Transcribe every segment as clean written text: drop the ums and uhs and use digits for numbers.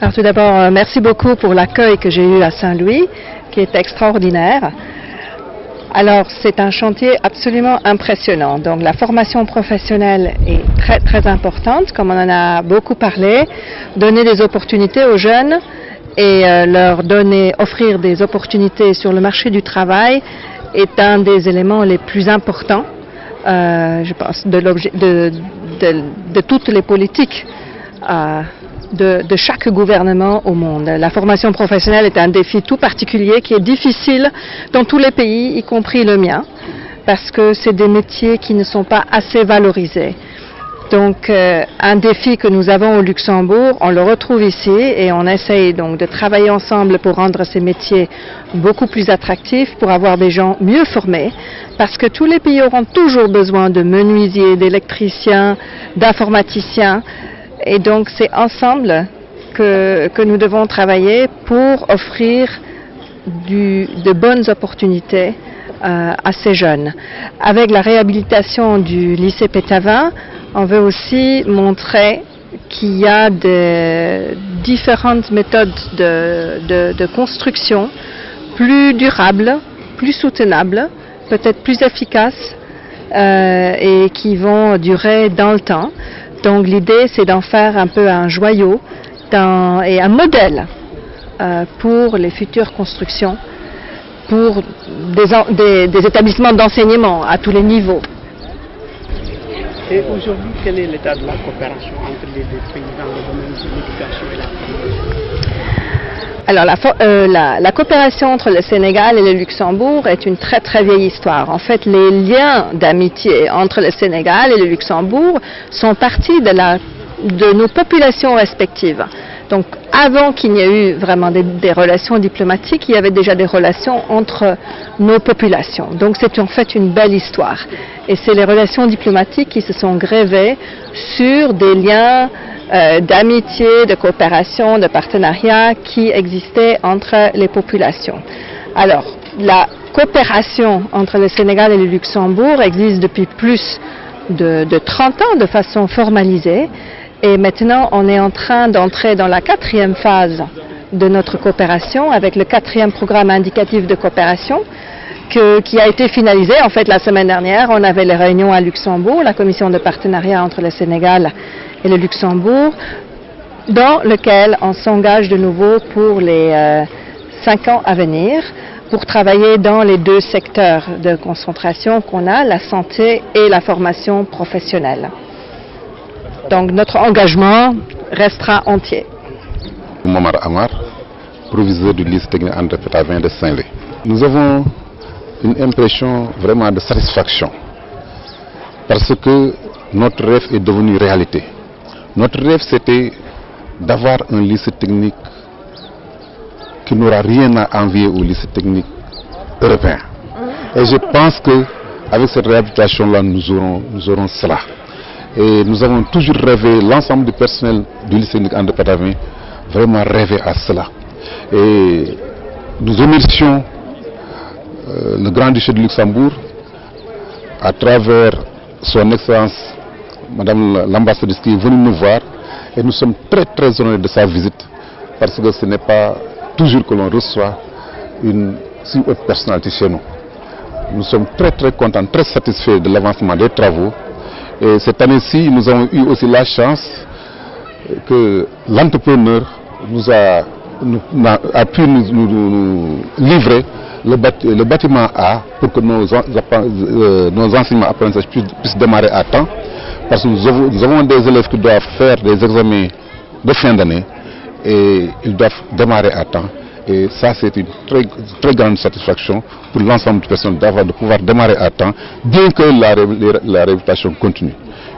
Alors tout d'abord, merci beaucoup pour l'accueil que j'ai eu à Saint-Louis, qui est extraordinaire. Alors c'est un chantier absolument impressionnant. Donc la formation professionnelle est très très importante, comme on en a beaucoup parlé. Donner des opportunités aux jeunes et leur offrir des opportunités sur le marché du travail est un des éléments les plus importants, je pense, de toutes les politiques de chaque gouvernement au monde. La formation professionnelle est un défi tout particulier qui est difficile dans tous les pays, y compris le mien, parce que c'est des métiers qui ne sont pas assez valorisés. Donc un défi que nous avons au Luxembourg, on le retrouve ici et on essaye donc de travailler ensemble pour rendre ces métiers beaucoup plus attractifs, pour avoir des gens mieux formés, parce que tous les pays auront toujours besoin de menuisiers, d'électriciens, d'informaticiens. Et donc c'est ensemble que nous devons travailler pour offrir de bonnes opportunités à ces jeunes. Avec la réhabilitation du lycée Pétavin, on veut aussi montrer qu'il y a différentes méthodes de construction plus durables, plus soutenables, peut-être plus efficaces et qui vont durer dans le temps. Donc l'idée, c'est d'en faire un peu un joyau et un modèle pour les futures constructions, pour des établissements d'enseignement à tous les niveaux. Et aujourd'hui, quel est l'état de la coopération entre les deux pays dans le domaine de l'éducation et la formation? Alors la coopération entre le Sénégal et le Luxembourg est une très très vieille histoire. En fait, les liens d'amitié entre le Sénégal et le Luxembourg sont partis de nos populations respectives. Donc avant qu'il n'y ait eu vraiment des relations diplomatiques, il y avait déjà des relations entre nos populations. Donc c'est en fait une belle histoire. Et c'est les relations diplomatiques qui se sont greffées sur des liens d'amitié, de coopération, de partenariat qui existaient entre les populations. Alors, la coopération entre le Sénégal et le Luxembourg existe depuis plus de 30 ans de façon formalisée. Et maintenant, on est en train d'entrer dans la 4e phase de notre coopération avec le 4e programme indicatif de coopération qui a été finalisé. En fait, la semaine dernière, on avait les réunions à Luxembourg, la commission de partenariat entre le Sénégal et le Luxembourg, dans lequel on s'engage de nouveau pour les 5 ans à venir, pour travailler dans les 2 secteurs de concentration qu'on a, la santé et la formation professionnelle. Donc notre engagement restera entier. Momar Amar, proviseur du lycée technique André Pétavin de Saint-Louis. Nous avons une impression vraiment de satisfaction parce que notre rêve est devenu réalité. Notre rêve, c'était d'avoir un lycée technique qui n'aura rien à envier au lycée technique européen. Et je pense qu'avec cette réhabilitation-là, nous aurons cela. Et nous avons toujours rêvé, l'ensemble du personnel du lycée technique André Pétavin, vraiment rêvé à cela. Et nous remercions le Grand-Duché de Luxembourg à travers son Excellence Madame l'ambassadrice qui est venue nous voir, et nous sommes très très honorés de sa visite parce que ce n'est pas toujours que l'on reçoit une si haute personnalité chez nous. Nous sommes très très contents, très satisfaits de l'avancement des travaux. Et cette année-ci, nous avons eu aussi la chance que l'entrepreneur a pu nous livrer le bâtiment A pour que nos enseignements apprentissages puissent démarrer à temps. Parce que nous avons des élèves qui doivent faire des examens de fin d'année et ils doivent démarrer à temps. Et ça, c'est une très, très grande satisfaction pour l'ensemble du personnel de pouvoir démarrer à temps, bien que la réhabilitation continue.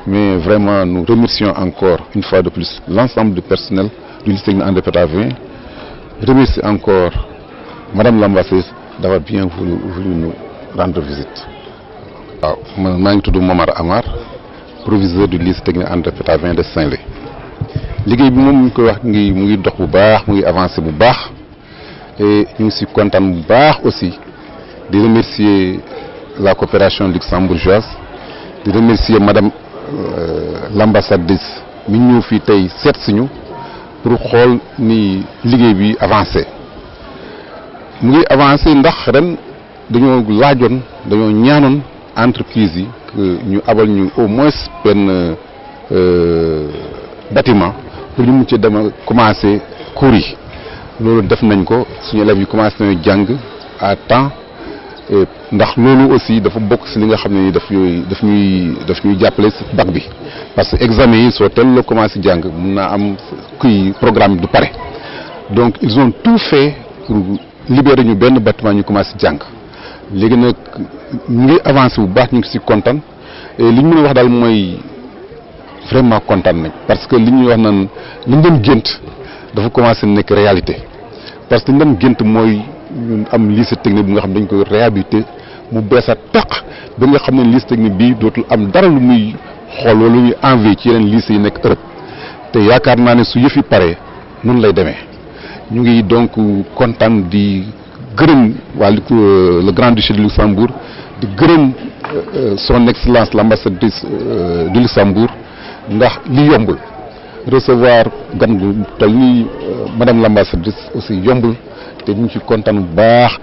Mais vraiment, nous remercions encore une fois de plus l'ensemble du personnel du lycée technique André Pétavin. Remercie encore Madame l'ambassadrice d'avoir bien voulu nous rendre visite. Je suis Momar Amar, proviseur du lycée technique André Pétavin de Saint-Louis. Liggéey bi moom ñu koy wax mu ngi dox bu baax, mu ngi avancer bu baax. Et nous sommes contents aussi de remercier la coopération luxembourgeoise, de remercier Madame l'ambassadrice qui nous fait pour xool ni liggéey bi avancé mu ngi avancé ndax ren dañoo laajoon dañoo ñaanoon entreprise yi que ñu abal ñu au moins benn bâtiment pour ñu mun ci dama commencé cours yi loolu def nañ ko suñu élèves yi commencé nañu jàng à temps ndax loolu aussi dafa bokk ci li nga xam ne daf ñuy jàppale ci bac bi parce que examen yi soo teel la commencé jàng mun naa am kuy programme du pare donc ils ont tout fait pour libérer ñu benn bâtiment ñu commencé jàng léegi nag ñu ngi avancé bu baax ñu ngi ci kontaan et li ñu mën a wax daal mooy vraiment kontaan nañ parce que li ñuy wax naan li ñu doon gént dafa commencé nekk réalité parce que li ñu doon gént mooy ñun am lycée technique bi nga xam ne dañ koy réhabilité mu beesa taq ba nga xam ne lycée technique bii dootul am dara lu muy xool wala lu muy envier ci yeneen lycée yi nekk Europe te yaakaar naa ne su yëf yi paree noonu lay demee ñu ngi donc kontaan di gërëm waa le Grand-Duché de Luxembourg di gërëm son excellence l'ambassadrice du Luxembourg ndax li yombul recevoir gan gu toll ni madame l'ambassadrice aussi yombul te ñu ngi ci kontaan bu baax.